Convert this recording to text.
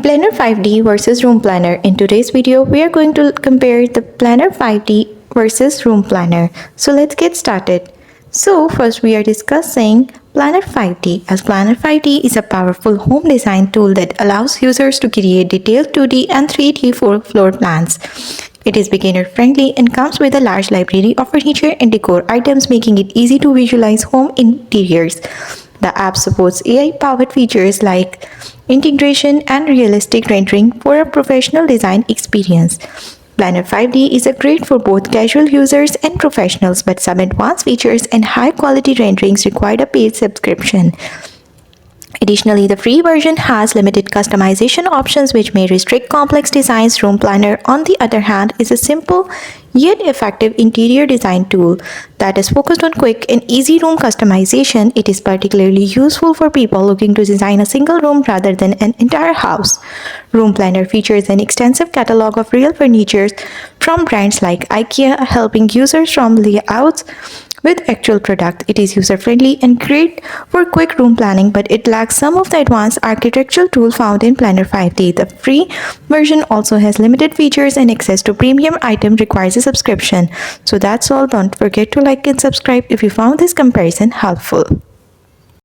Planner 5D versus Room Planner. In today's video, we are going to compare the Planner 5D versus Room Planner. So let's get started. So first we are discussing Planner 5D, as Planner 5D is a powerful home design tool that allows users to create detailed 2D and 3D floor plans. It is beginner friendly and comes with a large library of furniture and decor items, making it easy to visualize home interiors. The app supports AI-powered features like integration and realistic rendering for a professional design experience. Planner 5D is great for both casual users and professionals, but some advanced features and high-quality renderings require a paid subscription. Additionally, the free version has limited customization options which may restrict complex designs. Room Planner, on the other hand, is a simple yet effective interior design tool that is focused on quick and easy room customization. It is particularly useful for people looking to design a single room rather than an entire house. Room Planner features an extensive catalog of real furniture from brands like IKEA, helping users from layouts with actual product. It is user-friendly and great for quick room planning, but it lacks some of the advanced architectural tools found in Planner 5D. The free version also has limited features, and access to premium items requires a subscription. So that's all. Don't forget to like and subscribe if you found this comparison helpful.